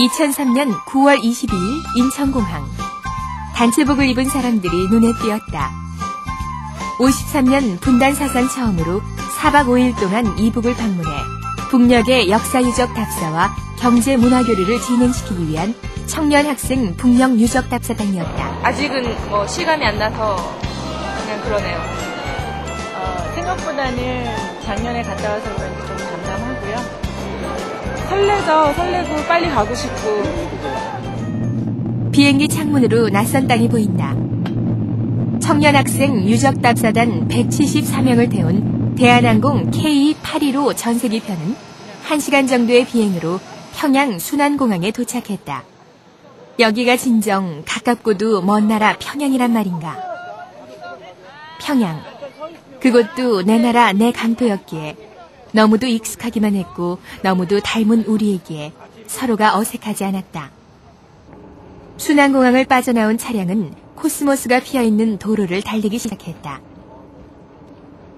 2003년 9월 22일 인천공항. 단체복을 입은 사람들이 눈에 띄었다. 53년 분단사상 처음으로 4박 5일 동안 이북을 방문해 북녘의 역사유적 답사와 경제문화교류를 진행시키기 위한 청년학생 북녘 유적 답사단이었다. 아직은 시간이 안 나서 그냥 그러네요. 생각보다는 작년에 갔다 와서 그런지 좀 담담하고요. 설레고 빨리 가고 싶고. 비행기 창문으로 낯선 땅이 보인다. 청년학생 유적답사단 174명을 태운 대한항공 K-82 전세기 편은 1시간 정도의 비행으로 평양 순안공항에 도착했다. 여기가 진정 가깝고도 먼 나라 평양이란 말인가. 평양. 그것도 내 나라 내 강토였기에 너무도 익숙하기만 했고 너무도 닮은 우리에게 서로가 어색하지 않았다. 순안공항을 빠져나온 차량은 코스모스가 피어있는 도로를 달리기 시작했다.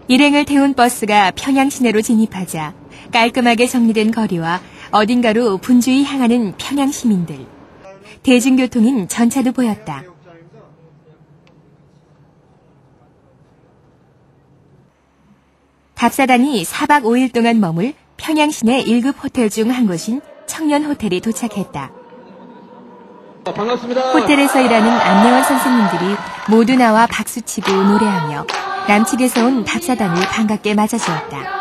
일행을 태운 버스가 평양 시내로 진입하자 깔끔하게 정리된 거리와 어딘가로 분주히 향하는 평양 시민들. 대중교통인 전차도 보였다. 답사단이 4박 5일 동안 머물 평양 시내 1급 호텔 중 한 곳인 청년호텔이 도착했다. 반갑습니다. 호텔에서 일하는 안내원 선생님들이 모두 나와 박수치고 노래하며 남측에서 온 답사단을 반갑게 맞아주었다.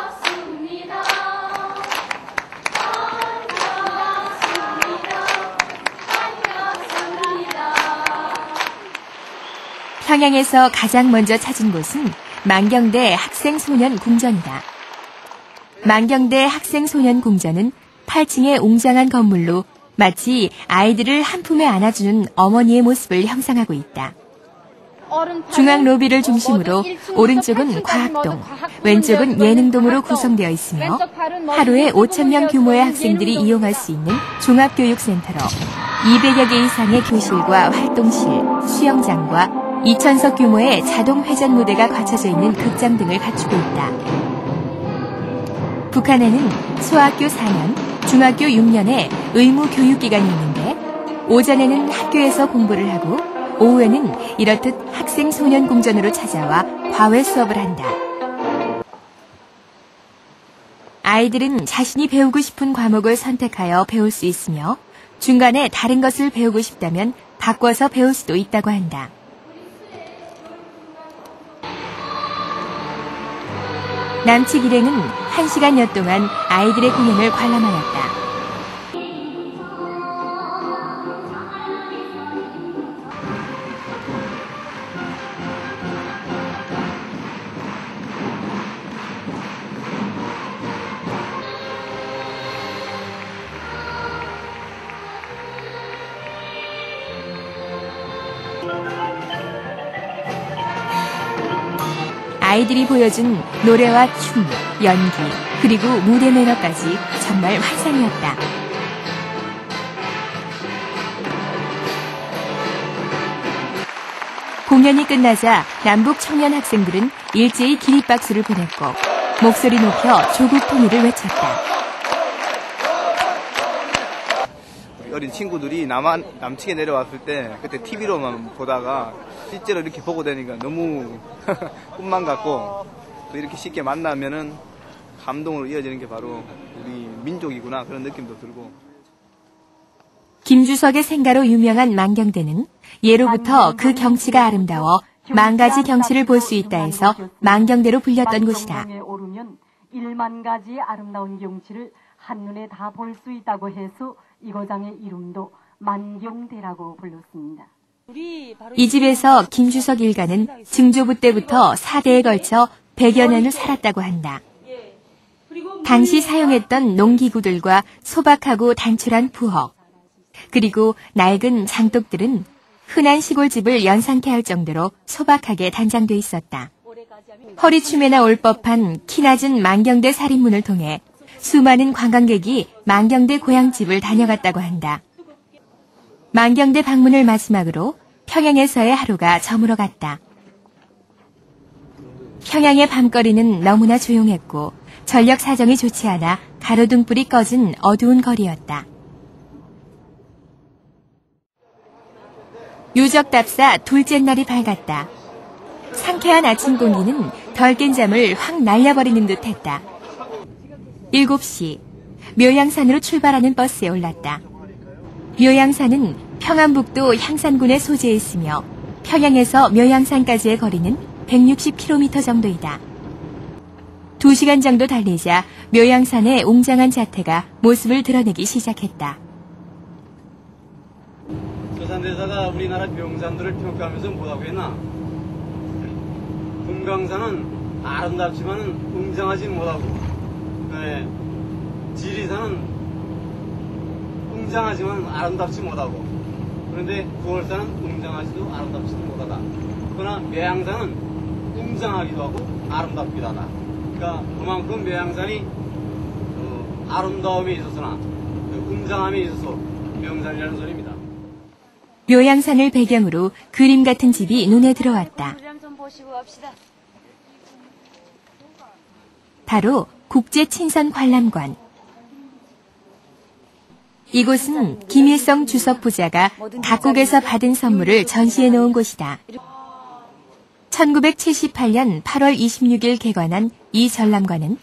평양에서 가장 먼저 찾은 곳은 만경대 학생소년궁전이다. 만경대 학생소년궁전은 8층의 웅장한 건물로 마치 아이들을 한 품에 안아주는 어머니의 모습을 형상하고 있다. 중앙 로비를 중심으로 오른쪽은 과학동, 왼쪽은 예능동으로 구성되어 있으며 하루에 5,000명 규모의 학생들이 이용할 수 있는 종합교육센터로 200여 개 이상의 교실과 활동실, 수영장과 2,000석 규모의 자동 회전 무대가 갖춰져 있는 극장 등을 갖추고 있다. 북한에는 소학교 4년, 중학교 6년의 의무 교육기간이 있는데 오전에는 학교에서 공부를 하고 오후에는 이렇듯 학생 소년 궁전으로 찾아와 과외 수업을 한다. 아이들은 자신이 배우고 싶은 과목을 선택하여 배울 수 있으며 중간에 다른 것을 배우고 싶다면 바꿔서 배울 수도 있다고 한다. 남측 일행은 1시간여 동안 아이들의 공연을 관람하였다. 아이들이 보여준 노래와 춤, 연기, 그리고 무대 매너까지 정말 환상이었다. 공연이 끝나자 남북 청년 학생들은 일제히 기립박수를 보냈고 목소리 높여 조국 통일을 외쳤다. 어린 친구들이 남측에 내려왔을 때 그때 TV로만 보다가 실제로 이렇게 보고 되니까 너무 꿈만 같고 또 이렇게 쉽게 만나면은 감동으로 이어지는 게 바로 우리 민족이구나 그런 느낌도 들고. 김주석의 생가로 유명한 만경대는 예로부터 그 경치가 아름다워 만가지 경치를 볼 수 있다 해서 만경대로 불렸던 곳이다. 1만 가지의 아름다운 경치를 한눈에 다 볼 수 있다고 해서 이 고장의 이름도 만경대라고 불렀습니다. 이 집에서 김주석 일가는 증조부 때부터 4대에 걸쳐 100여 년을 살았다고 한다. 당시 사용했던 농기구들과 소박하고 단출한 부엌, 그리고 낡은 장독들은 흔한 시골집을 연상케 할 정도로 소박하게 단장돼 있었다. 허리춤에나 올 법한 키 낮은 만경대 살인문을 통해 수많은 관광객이 만경대 고향집을 다녀갔다고 한다. 만경대 방문을 마지막으로 평양에서의 하루가 저물어 갔다. 평양의 밤거리는 너무나 조용했고 전력 사정이 좋지 않아 가로등불이 꺼진 어두운 거리였다. 유적답사 둘째 날이 밝았다. 상쾌한 아침 공기는 덜 깬 잠을 확 날려버리는 듯했다. 7시, 묘양산으로 출발하는 버스에 올랐다. 묘양산은 평안북도 향산군에 소재해 있으며 평양에서 묘양산까지의 거리는 160km 정도이다. 2시간 정도 달리자 묘양산의 웅장한 자태가 모습을 드러내기 시작했다. 조선대사가 우리나라 명산들을 평가하면서 뭐라고 했나? 금강산은 아름답지만 웅장하지 못하고, 네, 지리산은 웅장하지만 아름답지 못하고, 그런데 구월산은 웅장하지도 아름답지도 못하다. 그러나 매양산은 웅장하기도 하고 아름답기도 하다. 그러니까 그만큼 매양산이 아름다움이 있어서나 웅장함이 있어서 명산이라는 소리입니다. 묘양산을 배경으로 그림 같은 집이 눈에 들어왔다. 바로 국제친선관람관. 이곳은 김일성 주석 부자가 각국에서 받은 선물을 전시해 놓은 곳이다. 1978년 8월 26일 개관한 이 전람관은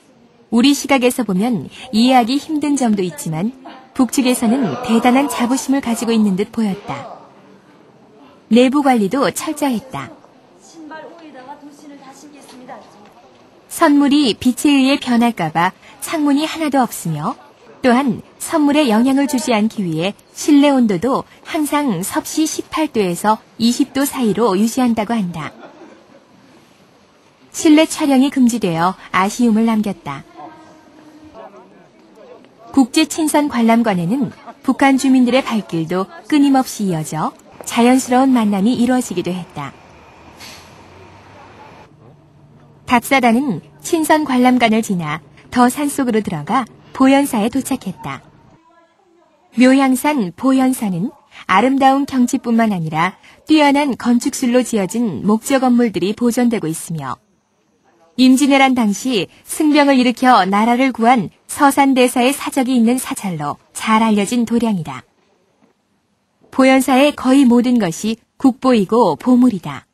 우리 시각에서 보면 이해하기 힘든 점도 있지만 북측에서는 대단한 자부심을 가지고 있는 듯 보였다. 내부 관리도 철저했다. 선물이 빛에 의해 변할까봐 창문이 하나도 없으며 또한 선물에 영향을 주지 않기 위해 실내 온도도 항상 섭씨 18도에서 20도 사이로 유지한다고 한다. 실내 촬영이 금지되어 아쉬움을 남겼다. 국제친선관람관에는 북한 주민들의 발길도 끊임없이 이어져 자연스러운 만남이 이루어지기도 했다. 답사단은 친선관람관을 지나 더 산속으로 들어가 보현사에 도착했다. 묘양산 보현사는 아름다운 경치뿐만 아니라 뛰어난 건축술로 지어진 목조 건물들이 보존되고 있으며 임진왜란 당시 승병을 일으켜 나라를 구한 서산대사의 사적이 있는 사찰로 잘 알려진 도량이다. 보현사의 거의 모든 것이 국보이고 보물이다.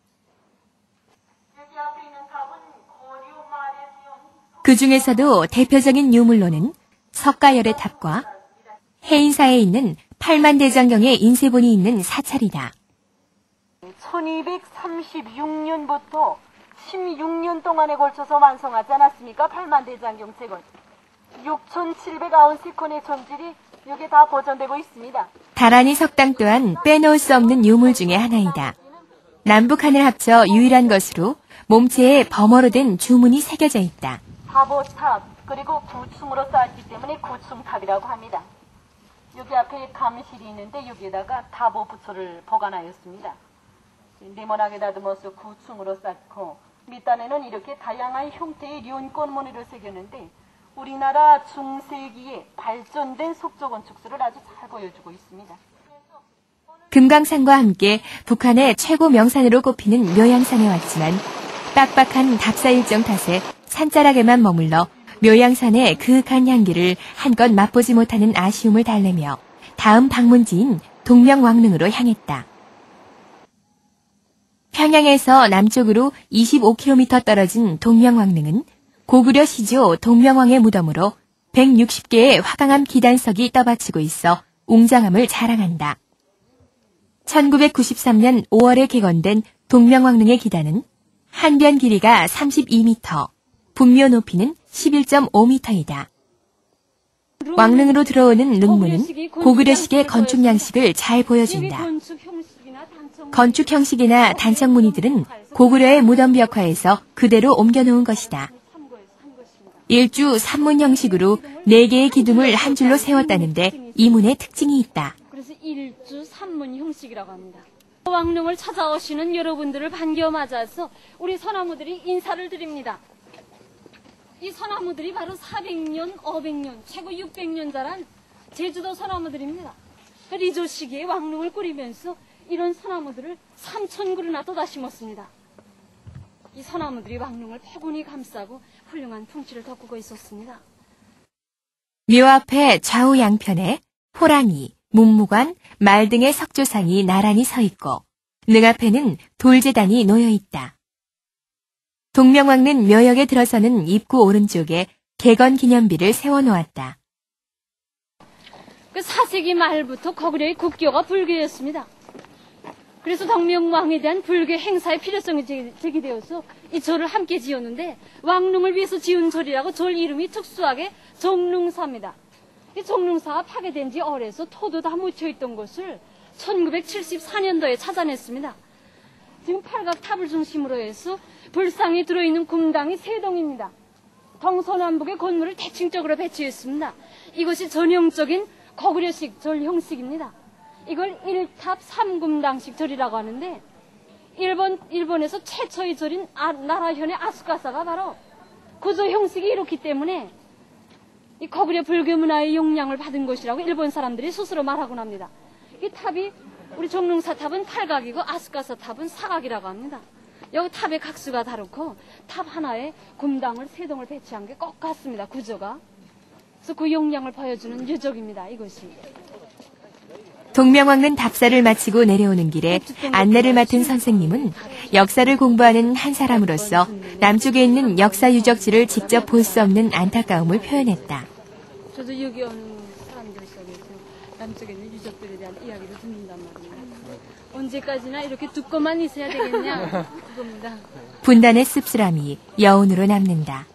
그 중에서도 대표적인 유물로는 석가열의 탑과 해인사에 있는 팔만대장경의 인쇄본이 있는 사찰이다. 1236년부터 16년 동안에 걸쳐서 완성하지 않았습니까? 팔만대장경 책은. 6,793건의 전질이 여기 다 보존되고 있습니다. 다란이 석당 또한 빼놓을 수 없는 유물 중의 하나이다. 남북한을 합쳐 유일한 것으로 몸체에 범어로 된 주문이 새겨져 있다. 다보탑, 그리고 구층으로 쌓았기 때문에 구층탑이라고 합니다. 여기 앞에 감실이 있는데 여기에다가 다보 부처를 보관하였습니다. 네모나게 다듬어서 구층으로 쌓고 밑단에는 이렇게 다양한 형태의 륜권 무늬를 새겼는데 우리나라 중세기에 발전된 속조 건축술을 아주 잘 보여주고 있습니다. 금강산과 함께 북한의 최고 명산으로 꼽히는 묘양산에 왔지만 빡빡한 답사 일정 탓에 산자락에만 머물러 묘양산의 그윽한 향기를 한껏 맛보지 못하는 아쉬움을 달래며 다음 방문지인 동명왕릉으로 향했다. 평양에서 남쪽으로 25km 떨어진 동명왕릉은 고구려 시조 동명왕의 무덤으로 160개의 화강암 기단석이 떠받치고 있어 웅장함을 자랑한다. 1993년 5월에 개건된 동명왕릉의 기단은 한변 길이가 32m, 분묘 높이는 11.5m이다. 왕릉으로 들어오는 릉문은 고구려식의 건축 양식을 잘 보여준다. 건축 형식이나 단청 무늬들은 고구려의 무덤 벽화에서 그대로 옮겨놓은 것이다. 일주 삼문 형식으로 4개의 기둥을 한 줄로 세웠다는데 이 문의 특징이 있다. 그래서 일주 삼문 형식이라고 합니다. 왕릉을 찾아오시는 여러분들을 반겨 맞아서 우리 소나무들이 인사를 드립니다. 이 소나무들이 바로 400년, 500년, 최고 600년 자란 제주도 소나무들입니다. 리조 시기에 왕릉을 꾸리면서 이런 소나무들을 3,000그루나 또다 심었습니다. 이 소나무들이 왕릉을 포근히 감싸고 훌륭한 풍치를 덮고 있었습니다. 묘 앞에 좌우 양편에 호랑이, 문무관, 말 등의 석조상이 나란히 서 있고 능 앞에는 돌재단이 놓여 있다. 동명왕릉 묘역에 들어서는 입구 오른쪽에 개건 기념비를 세워놓았다. 그 4세기 말부터 거구려의 국교가 불교였습니다. 그래서 동명왕에 대한 불교 행사의 필요성이 제기되어서 이 절을 함께 지었는데 왕릉을 위해서 지은 절이라고 절 이름이 특수하게 종릉사입니다. 이 종릉사가 파괴된 지 오래서 토도 다 묻혀있던 것을 1974년도에 찾아냈습니다. 지금 팔각탑을 중심으로 해서 불상이 들어있는 금당이 3동입니다. 동서남북의 건물을 대칭적으로 배치했습니다. 이것이 전형적인 거구려식 절 형식입니다. 이걸 1탑 3금당식 절이라고 하는데 일본에서 최초의 절인 나라현의 아스카사가 바로 구조 형식이 이렇기 때문에 이 거구려 불교 문화의 영향을 받은 것이라고 일본 사람들이 스스로 말하곤 합니다. 이 탑이 우리 종릉사 탑은 팔각이고 아스카사 탑은 사각이라고 합니다. 여기 탑의 각수가 다르고 탑 하나에 금당을 3동을 배치한 게 꼭 같습니다. 구조가. 그래서 그 영향을 보여주는 유적입니다. 이것이. 동명왕릉 답사를 마치고 내려오는 길에 안내를 맡은 선생님은 역사를 공부하는 한 사람으로서 남쪽에 있는 역사 유적지를 직접 볼 수 없는 안타까움을 표현했다. 저도 여기 오는 사람들 속에서 남쪽에 있는 유적들에 대한 이야기를 듣는단 말입니다. 언제까지나 이렇게 듣고만 있어야 되겠냐 그겁니다. 분단의 씁쓸함이 여운으로 남는다.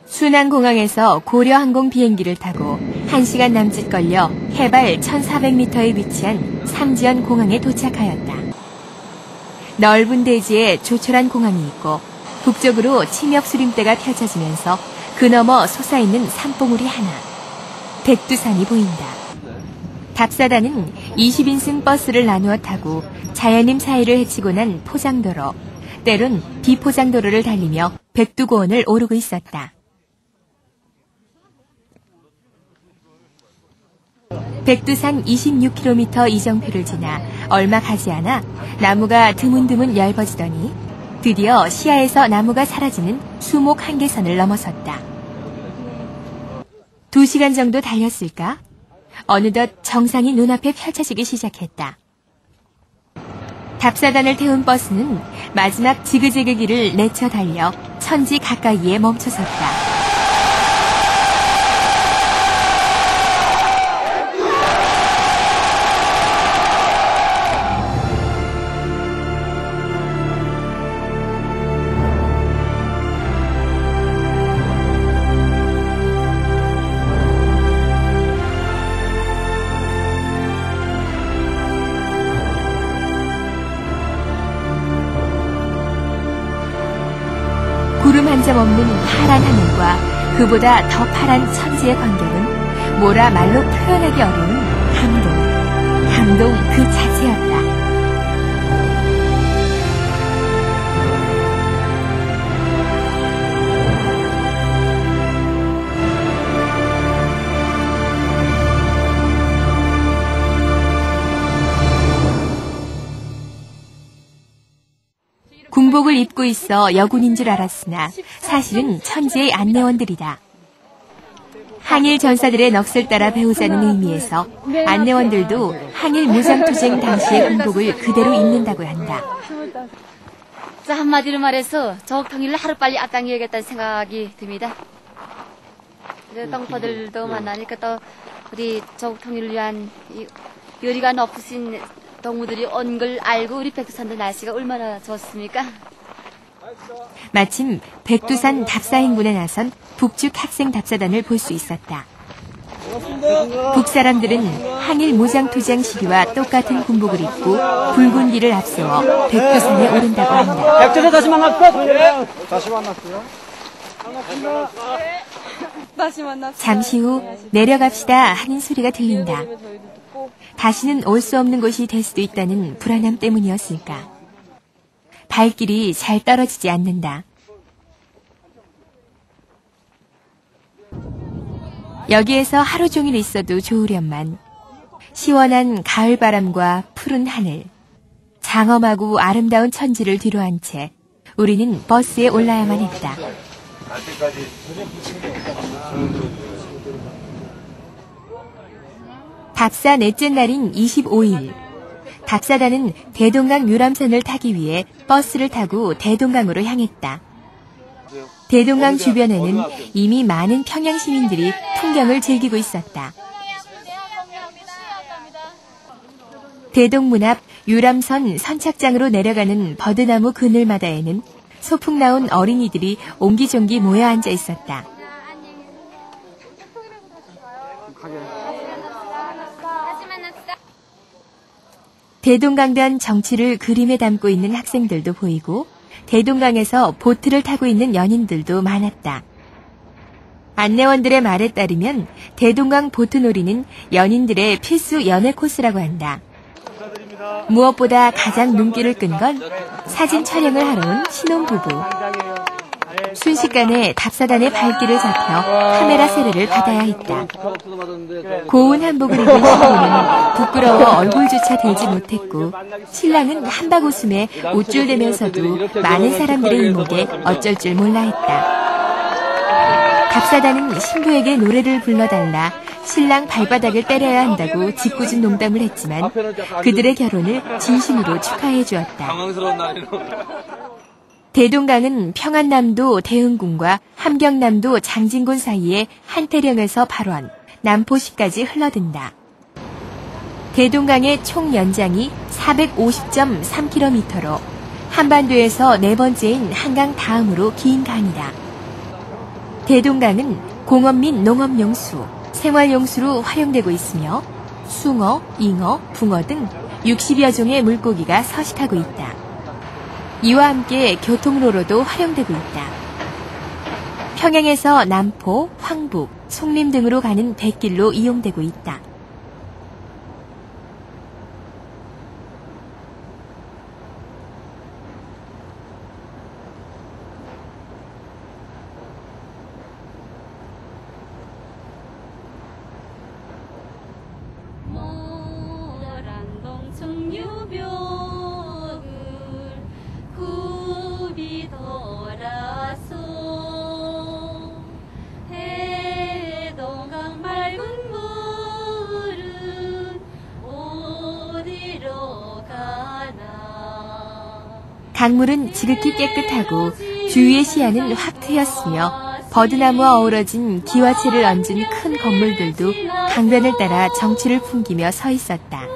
순안공항에서 고려항공 비행기를 타고 1시간 남짓 걸려 해발 1400m에 위치한 삼지연 공항에 도착하였다. 넓은 대지에 조촐한 공항이 있고 북쪽으로 침엽 수림대가 펼쳐지면서 그 너머 솟아있는 산봉우리 하나, 백두산이 보인다. 답사단은 20인승 버스를 나누어 타고 자연림 사이를 헤치고 난 포장도로, 때론 비포장도로를 달리며 백두고원을 오르고 있었다. 백두산 26km 이정표를 지나 얼마 가지 않아 나무가 드문드문 엷어지더니 드디어 시야에서 나무가 사라지는 수목 한계선을 넘어섰다. 2시간 정도 달렸을까? 어느덧 정상이 눈앞에 펼쳐지기 시작했다. 답사단을 태운 버스는 마지막 지그재그 길을 내쳐 달려 천지 가까이에 멈춰섰다. 구름 한 점 없는 파란 하늘과 그보다 더 파란 천지의 광경은 뭐라 말로 표현하기 어려운 감동 그 자체였다. 군복을 입고 있어 여군인 줄 알았으나 사실은 천지의 안내원들이다. 항일 전사들의 넋을 따라 배우자는 의미에서 안내원들도 항일 무장투쟁 당시의 군복을 그대로 입는다고 한다. 자, 한마디로 말해서 조국통일을 하루빨리 앞당겨야겠다는 생각이 듭니다. 동포들도 만나니까 또 우리 조국통일을 위한 열의가 높으신 동무들이 온 걸 알고 우리 백두산도 날씨가 얼마나 좋습니까? 마침 백두산 답사행군에 나선 북측 학생 답사단을 볼 수 있었다. 북사람들은 항일 무장투쟁 시기와 똑같은 군복을 입고 붉은 길을 앞세워 백두산에 오른다고 한다. 백두산 다시 만났어? 다시 만났어요? 잠시 후 내려갑시다 하는 소리가 들린다. 다시는 올 수 없는 곳이 될 수도 있다는 불안함 때문이었을까. 발길이 잘 떨어지지 않는다. 여기에서 하루 종일 있어도 좋으련만 시원한 가을바람과 푸른 하늘, 장엄하고 아름다운 천지를 뒤로한 채 우리는 버스에 올라야만 했다. 답사 넷째 날인 25일. 답사단은 대동강 유람선을 타기 위해 버스를 타고 대동강으로 향했다. 대동강 주변에는 이미 많은 평양 시민들이 풍경을 즐기고 있었다. 대동문 앞 유람선 선착장으로 내려가는 버드나무 그늘마다에는 소풍 나온 어린이들이 옹기종기 모여 앉아 있었다. 대동강변 정취를 그림에 담고 있는 학생들도 보이고 대동강에서 보트를 타고 있는 연인들도 많았다. 안내원들의 말에 따르면 대동강 보트놀이는 연인들의 필수 연애 코스라고 한다. 무엇보다 가장 눈길을 끈 건 사진 촬영을 하러 온 신혼부부. 순식간에 답사단의 발길을 잡혀 카메라 세례를 받아야 했다. 고운 한복을 입은 신부는 부끄러워 얼굴조차 들지 못했고 신랑은 한박 웃음에 우쭐대면서도 많은 사람들의 이목에 어쩔 줄 몰라 했다. 답사단은 신부에게 노래를 불러달라 신랑 발바닥을 때려야 한다고 짓궂은 농담을 했지만 그들의 결혼을 진심으로 축하해 주었다. 당황스러운 날이로. 대동강은 평안남도 대흥군과 함경남도 장진군 사이에 한태령에서 발원, 남포시까지 흘러든다. 대동강의 총 연장이 450.3km로 한반도에서 네 번째인 한강 다음으로 긴 강이다. 대동강은 공업 및 농업용수, 생활용수로 활용되고 있으며 숭어, 잉어, 붕어 등 60여 종의 물고기가 서식하고 있다. 이와 함께 교통로로도 활용되고 있다. 평양에서 남포, 황북, 송림 등으로 가는 백길로 이용되고 있다. 강물은 지극히 깨끗하고 주위의 시야는 확 트였으며 버드나무와 어우러진 기와채를 얹은 큰 건물들도 강변을 따라 정취를 풍기며 서 있었다.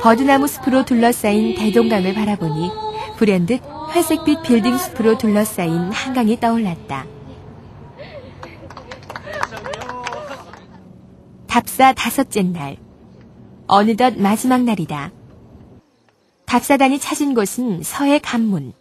버드나무 숲으로 둘러싸인 대동강을 바라보니 불현듯 회색빛 빌딩 숲으로 둘러싸인 한강이 떠올랐다. 답사 5째 날. 어느덧 마지막 날이다. 답사단이 찾은 곳은 서해 관문.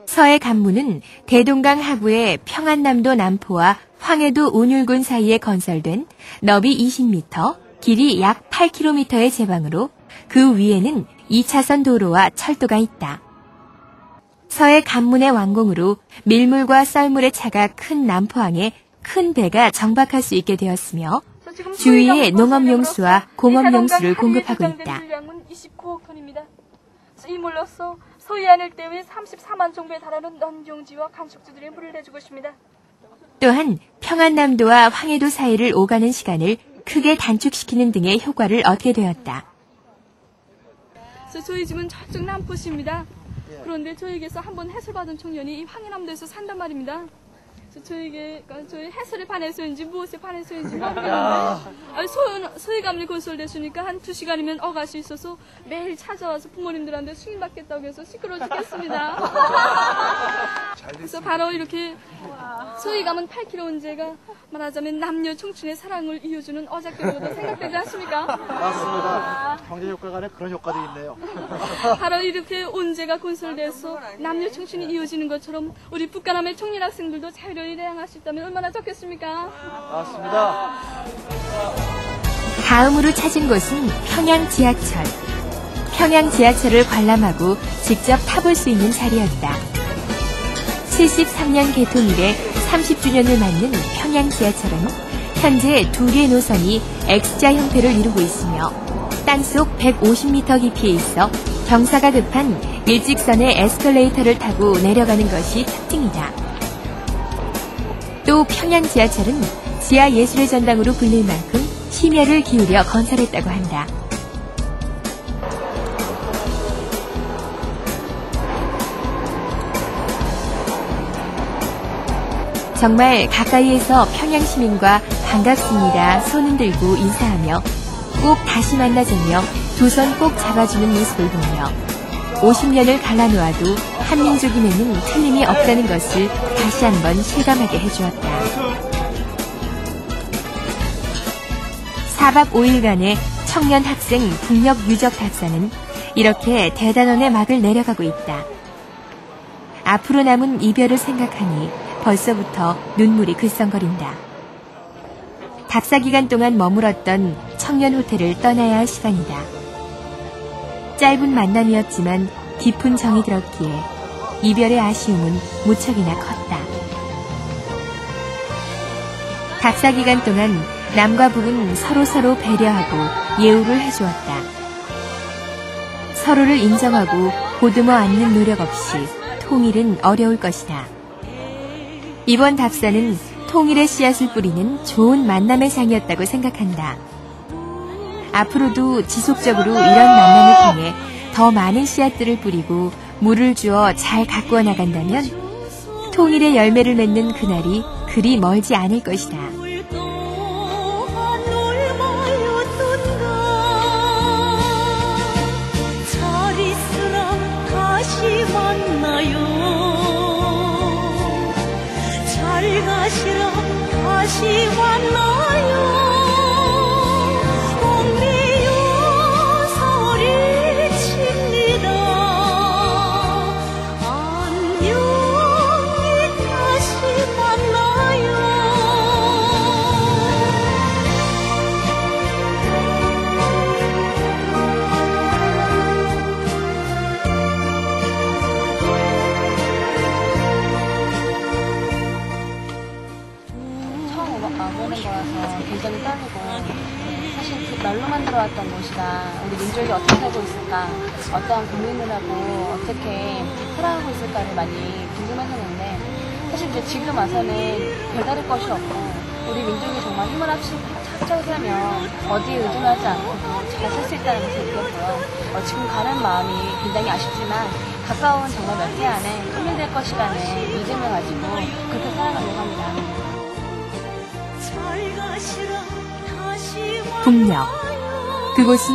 서해 관문은 대동강 하구의 평안남도 남포와 황해도 운율군 사이에 건설된 너비 20m, 길이 약 8km의 제방으로 그 위에는 2차선 도로와 철도가 있다. 서해 관문의 완공으로 밀물과 썰물의 차가 큰 남포항에 큰 배가 정박할 수 있게 되었으며 주위에 농업용수와 공업용수를 공급하고 있다. 29억 톤입니다. 이물로써 소유한 때의 34만 정도에 달하는 농경지와 간식주들이 물을 내주고 있습니다. 또한 평안남도와 황해도 사이를 오가는 시간을 크게 단축시키는 등의 효과를 얻게 되었다. 저희 집은 저쪽 남포시입니다. 그런데 저에게서 한번 해설받은 청년이 이 황해남도에서 산단 말입니다. 저희 해설에 반해서인지 무엇에 반해서인지 모르겠는데 소외감을 건설됐으니까 한 2시간이면 어갈 수 있어서 매일 찾아와서 부모님들한테 승인받겠다고 해서 시끄러워 죽겠습니다. 그래서 바로 이렇게 소외감은 8km 운제가 말하자면 남녀 청춘의 사랑을 이어주는 어작교보다 생각되지 않습니까? 맞습니다. 경제 효과 간에 그런 효과도 있네요. 바로 이렇게 운제가 건설돼서 남녀 청춘이 이어지는 것처럼 우리 북한남의 청년 학생들도 자유로이 대항할 수 있다면 얼마나 좋겠습니까? 맞습니다. 다음으로 찾은 곳은 평양 지하철. 평양 지하철을 관람하고 직접 타볼 수 있는 자리였다. 73년 개통 이래 30주년을 맞는 평양 지하철은 현재 2개의 노선이 X자 형태를 이루고 있으며 땅속 150m 깊이에 있어 경사가 급한 일직선의 에스컬레이터를 타고 내려가는 것이 특징이다. 또 평양 지하철은 지하예술의 전당으로 불릴 만큼 심혈을 기울여 건설했다고 한다. 정말 가까이에서 평양 시민과 반갑습니다 손은 들고 인사하며 꼭 다시 만나자며 두 손 꼭 잡아주는 모습을 보며 50년을 갈라놓아도 한민족임에는 틀림이 없다는 것을 다시 한번 실감하게 해주었다. 4박 5일간의 청년 학생 국력 유적 답사는 이렇게 대단원의 막을 내려가고 있다. 앞으로 남은 이별을 생각하니 벌써부터 눈물이 글썽거린다. 답사 기간 동안 머물었던 청년 호텔을 떠나야 할 시간이다. 짧은 만남이었지만 깊은 정이 들었기에 이별의 아쉬움은 무척이나 컸다. 답사 기간 동안 남과 북은 서로 배려하고 예우를 해주었다. 서로를 인정하고 보듬어 안는 노력 없이 통일은 어려울 것이다. 이번 답사는 통일의 씨앗을 뿌리는 좋은 만남의 장이었다고 생각한다. 앞으로도 지속적으로 이런 만남을 통해 더 많은 씨앗들을 뿌리고 물을 주어 잘 가꾸어 나간다면 통일의 열매를 맺는 그날이 그리 멀지 않을 것이다. 잘 가시라 다시 만나요. 옥내요 소리칩니다. 안녕히 다시 만나요. 보는 거라서 굉장히 떨리고 사실 그 말로만 들어왔던 곳이라 우리 민족이 어떻게 살고 있을까, 어떠한 고민을 하고 어떻게 살아가고 있을까를 많이 궁금했었는데 사실 이제 지금 와서는 별다를 것이 없고 우리 민족이 정말 힘을 합쳐서면 어디에 의존하지 않고 잘 살 수 있다는 것을 느꼈고요. 지금 가는 마음이 굉장히 아쉽지만 가까운 정말 몇 해 안에 통일될 것이라는 믿음을 가지고 그렇게 살아가려고 합니다. 북녘. 그곳은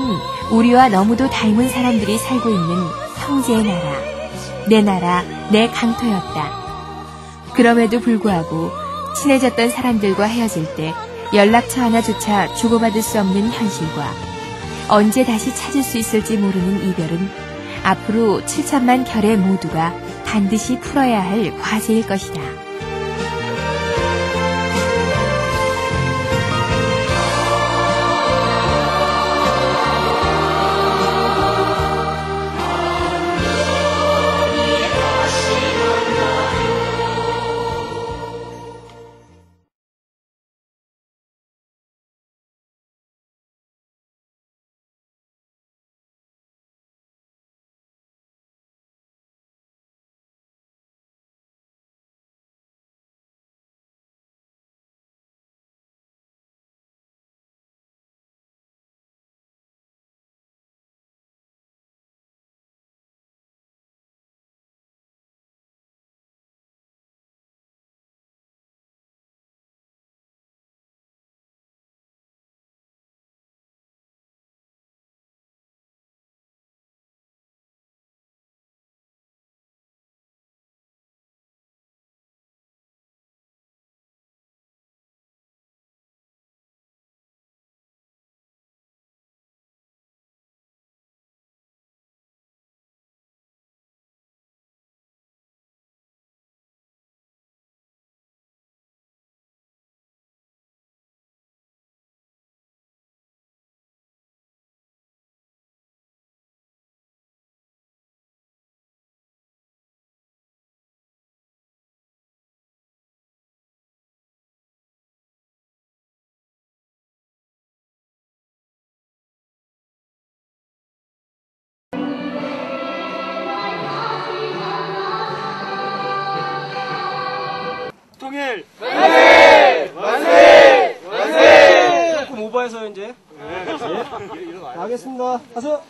우리와 너무도 닮은 사람들이 살고 있는 형제의 나라, 내 나라, 내 강토였다. 그럼에도 불구하고 친해졌던 사람들과 헤어질 때 연락처 하나조차 주고받을 수 없는 현실과 언제 다시 찾을 수 있을지 모르는 이별은 앞으로 7천만 결의 모두가 반드시 풀어야 할 과제일 것이다. 통일! 만세! 만세! 만세! 좋아해서 이제. 네. 가겠습니다. 가서.